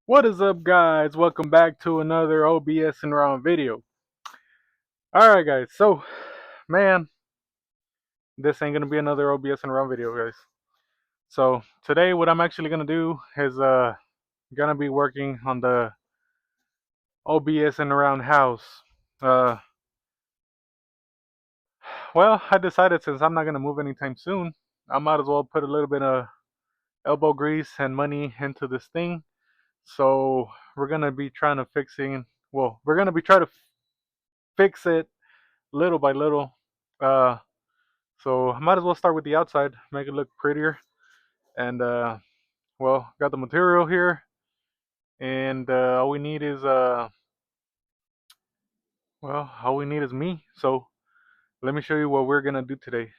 What is up, guys? Welcome back to another OBSn'Around video. Alright, guys, so, man, this ain't gonna be another OBSn'Around video, guys. So, today, what I'm actually gonna do is, gonna be working on the OBSn'Around house. Uh, well, I decided since I'm not gonna move anytime soon, I might as well put a little bit of elbow grease and money into this thing. So, we're gonna be trying to we're gonna be trying to fix it little by little. Uh, so I might as well start with the outside, make it look prettier. And well, got the material here, and all we need is all we need is me. So let me show you what we're gonna do today.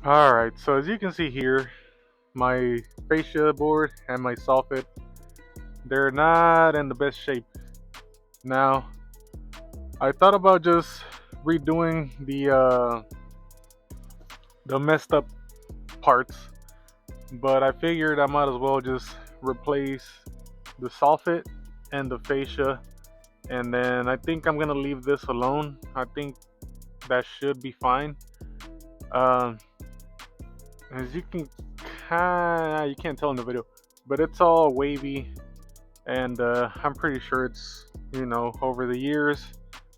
All right. So as you can see here, my fascia board and my soffit, they're not in the best shape. Now, I thought about just redoing the messed up parts, but I figured I might as well just replace the soffit and the fascia, and then I think I'm gonna leave this alone. I think that should be fine. um, as you can you can't tell in the video, but it's all wavy, and I'm pretty sure it's, over the years,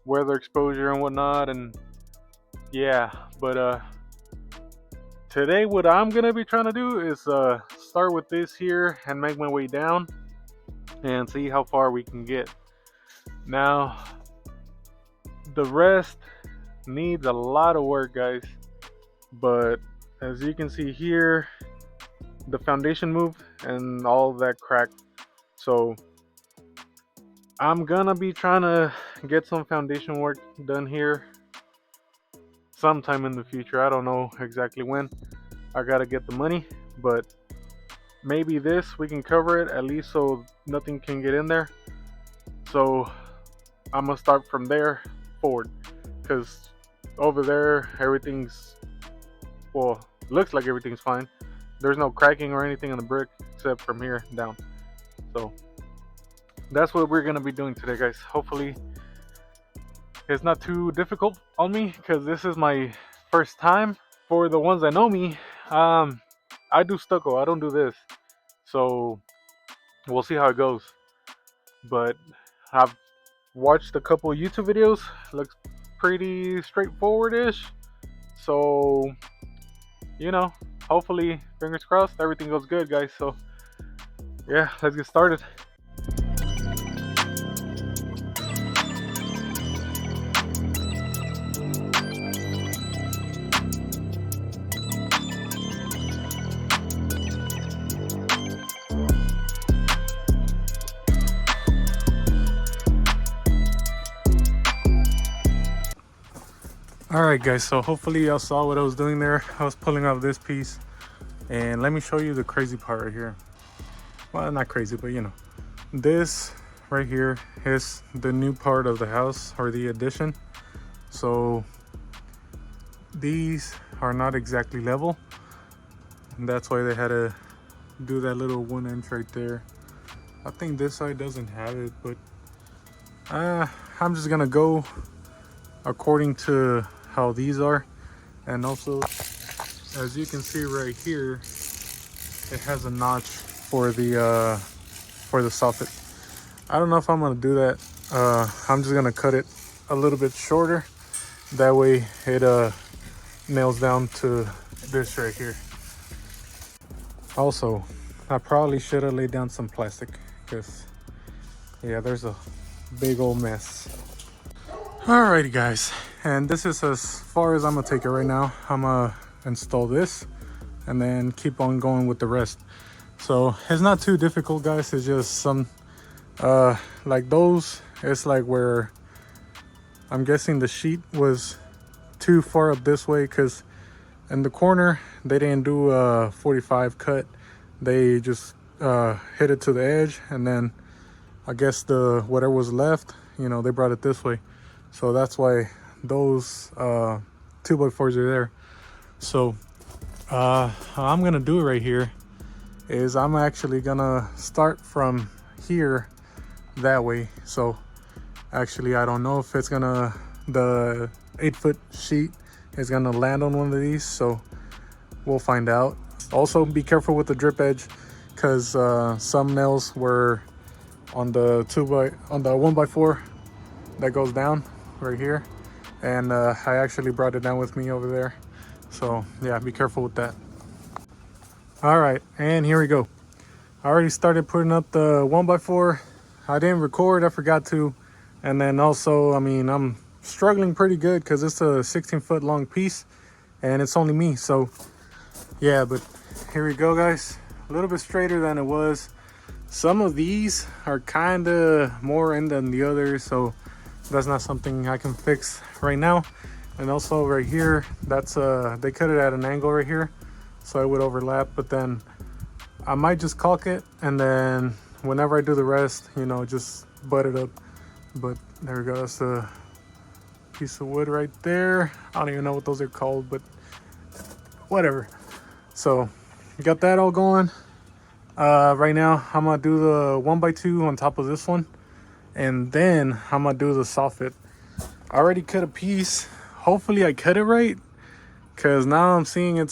weather exposure and whatnot. And yeah, but today what I'm gonna be trying to do is start with this here and make my way down and see how far we can get. Now, the rest needs a lot of work, guys, but as you can see here, the foundation moved and all of that cracked. So I'm gonna be trying to get some foundation work done here sometime in the future. I don't know exactly when. I gotta get the money, but maybe this we can cover it at least so nothing can get in there. So I'm gonna start from there forward, because over there everything's, looks like everything's fine. There's no cracking or anything on the brick except from here down. So that's what we're gonna be doing today, guys. Hopefully it's not too difficult on me, because this is my first time. For the ones that know me, I do stucco, I don't do this. So we'll see how it goes. But I've watched a couple of YouTube videos. Looks pretty straightforward-ish. So, hopefully, fingers crossed, everything goes good, guys. So yeah, let's get started. Alright, guys, so hopefully y'all saw what I was doing there. I was pulling off this piece, and let me show you the crazy part right here. Well, not crazy, but this right here is the new part of the house, or the addition. So these are not exactly level, and that's why they had to do that little 1 inch right there. I think this side doesn't have it, but I'm just gonna go according to how these are. And also, as you can see right here, it has a notch for the soffit. I don't know if I'm gonna do that. I'm just gonna cut it a little bit shorter, that way it nails down to this right here. Also, I probably should have laid down some plastic, because yeah, there's a big old mess. Alrighty, guys, and this is as far as I'm gonna take it right now. I'm gonna install this and then keep on going with the rest. So it's not too difficult, guys. It's just some like those, it's like where I'm guessing the sheet was too far up this way, because in the corner they didn't do a 45 cut. They just hit it to the edge, and then I guess the whatever was left, they brought it this way. So that's why those 2x4s are there. So how I'm gonna do it right here is I'm actually gonna start from here that way. So actually, I don't know if it's gonna, the 8-foot sheet is gonna land on one of these, so we'll find out. Also be careful with the drip edge, because some nails were on the 1x4 that goes down right here, and I actually brought it down with me over there. So yeah, be careful with that. All right, and here we go. I already started putting up the 1x4. I didn't record, I forgot to. And then also, I mean, I'm struggling pretty good because it's a 16-foot long piece and it's only me. So yeah, but here we go, guys. A little bit straighter than it was. Some of these are kind of more in than the others, so that's not something I can fix right now. And also right here, that's they cut it at an angle right here, so it would overlap. But then I might just caulk it, and then whenever I do the rest, you know, just butt it up. But there we go, that's a piece of wood right there. I don't even know what those are called, but whatever. So we got that all going. Right now I'm gonna do the 1x2 on top of this one, and then I'm gonna do the Soffit. I already cut a piece. Hopefully I cut it right, because now I'm seeing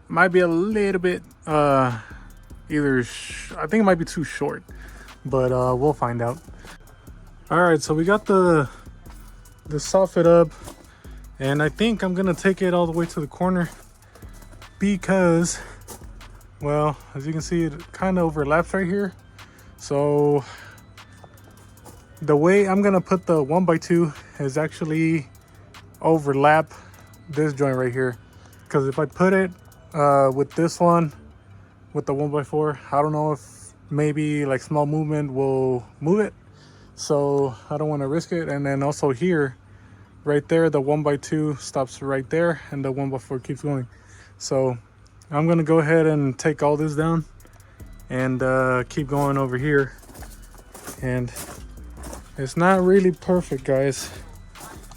might be a little bit I think it might be too short, but we'll find out. All right, so we got the Soffit up, and I think I'm gonna take it all the way to the corner, because, well, as you can see, it kind of overlaps right here. So the way I'm gonna put the 1x2 is actually overlap this joint right here, because if I put it with this one, with the 1x4, I don't know if maybe like small movement will move it, so I don't want to risk it. And then also here, right there, the 1x2 stops right there and the 1x4 keeps going. So I'm gonna go ahead and take all this down and keep going over here. And it's not really perfect, guys.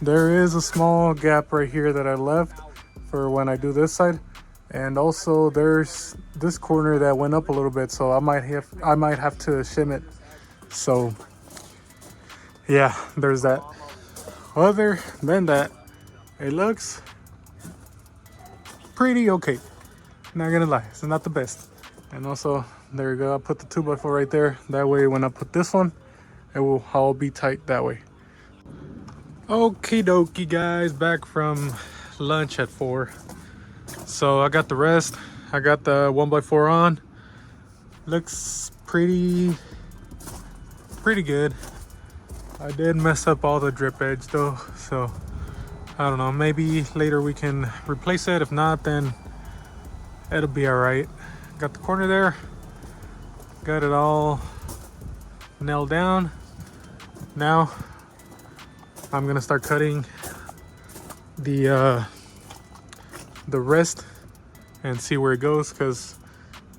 There is a small gap right here that I left for when I do this side, and also there's this corner that went up a little bit, so I might have to shim it. So yeah, there's that. Other than that, it looks pretty okay, not gonna lie, it's not the best. And also there you go, I put the 2x4 right there, that way when I put this one, it will all be tight that way. Okie dokie, guys, back from lunch at 4. So I got the rest. I got the 1x4 on. Looks pretty good. I did mess up all the drip edge though, so I don't know, maybe later we can replace it. If not, then it'll be all right. Got the corner there, got it all nailed down. Now I'm gonna start cutting the rest and see where it goes, because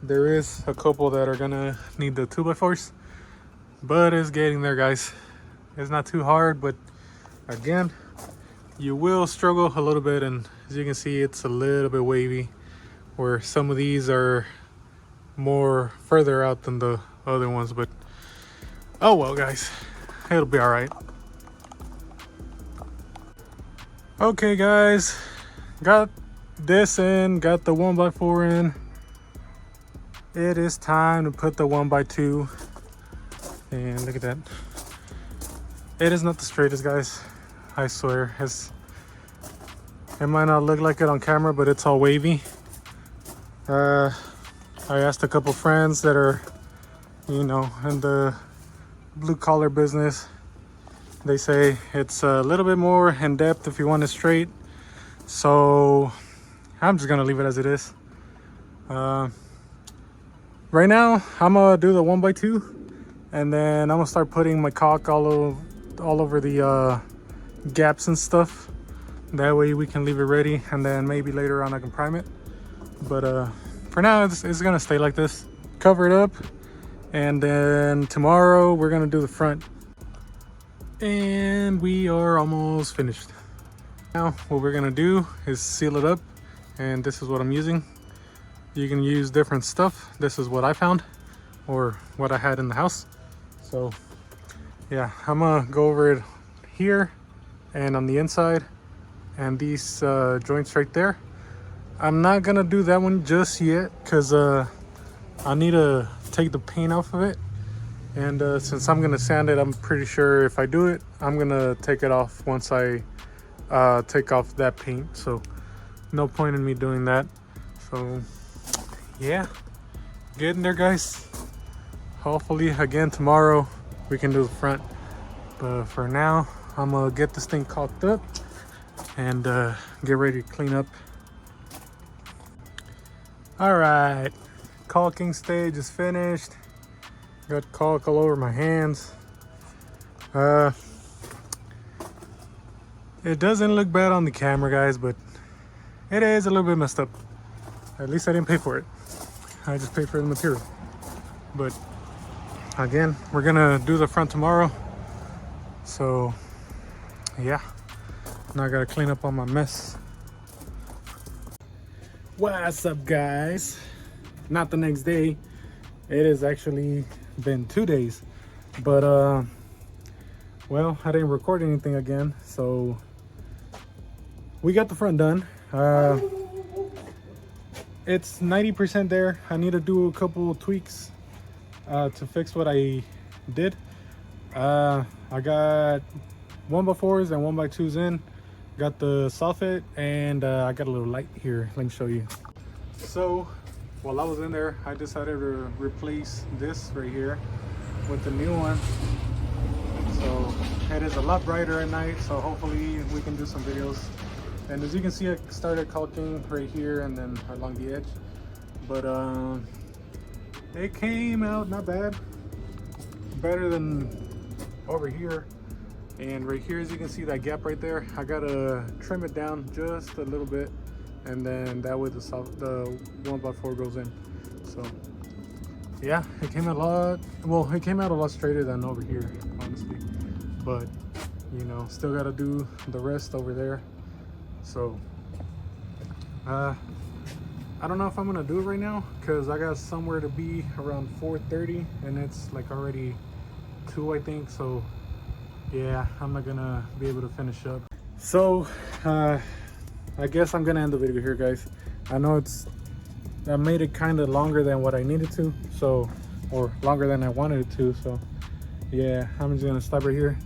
there is a couple that are gonna need the 2x4s, but it's getting there, guys. It's not too hard, but again, you will struggle a little bit. And as you can see, it's a little bit wavy, where some of these are more further out than the other ones. But oh well, guys, it'll be all right. Okay, guys, got this in, got the 1x4 in. It is time to put the 1x2, and look at that. It is not the straightest, guys, I swear. It might not look like it on camera, but it's all wavy. I asked a couple friends that are, you know, in the blue collar business. They say it's a little bit more in depth if you want it straight. So I'm just gonna leave it as it is. Right now I'm gonna do the 1x2, and then I'm gonna start putting my caulk all over the gaps and stuff. That way we can leave it ready, and then maybe later on I can prime it. But for now it's gonna stay like this. Cover it up, and then tomorrow we're gonna do the front. And we are almost finished. Now what we're gonna do is seal it up, and this is what I'm using. You can use different stuff. This is what I found. or what I had in the house. So yeah, I'm gonna go over it here and on the inside and these joints right there. I'm not gonna do that one just yet because I need to take the paint off of it, and since I'm gonna sand it, I'm pretty sure if I do it, I'm gonna take it off once I take off that paint. So no point in me doing that. So yeah, getting there, guys. Hopefully again tomorrow we can do the front, but for now I'm gonna get this thing caulked up and get ready to clean up. All right, caulking stage is finished. Got caulk all over my hands. It doesn't look bad on the camera, guys, but it is a little bit messed up. At least I didn't pay for it. I just paid for the material. But again, we're gonna do the front tomorrow. So yeah, now I gotta clean up all my mess. What's up, guys? Not the next day. It has actually been 2 days, but well, I didn't record anything again, so we got the front done. It's 90% there. I need to do a couple tweaks to fix what I did. I got 1x4s and 1x2s in. Got the Soffit, and I got a little light here. Let me show you. So while I was in there, I decided to replace this right here with the new one. So it is a lot brighter at night, so hopefully we can do some videos. And as you can see, I started caulking right here and then along the edge, but it came out not bad, better than over here. And right here, as you can see that gap right there, I gotta trim it down just a little bit, and then that way the 1x4 goes in. So yeah, it came out a lot, well, it came out a lot straighter than over here, honestly, but you know, still gotta do the rest over there. So I don't know if I'm gonna do it right now because I got somewhere to be around 4:30 and it's like already 2, I think. So yeah, I'm not gonna be able to finish up. So I guess I'm gonna end the video here, guys. I know I made it kind of longer than what I needed to, so, or longer than I wanted it to. So yeah, I'm just gonna stop right here.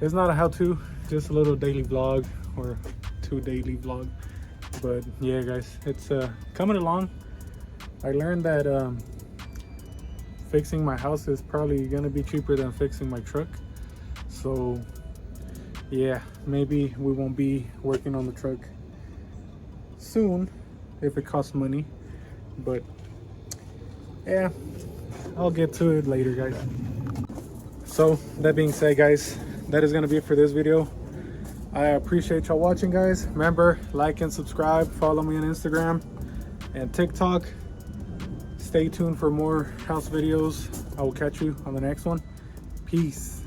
It's not a how-to, just a little daily vlog, or 2 daily vlog. But yeah, guys, it's coming along. I learned that fixing my house is probably gonna be cheaper than fixing my truck. So yeah, maybe we won't be working on the truck soon if it costs money, but yeah, I'll get to it later, guys. So that being said, guys, that is gonna be it for this video. I appreciate y'all watching, guys. Remember, like and subscribe. Follow me on Instagram and TikTok. Stay tuned for more house videos. I will catch you on the next one. Peace.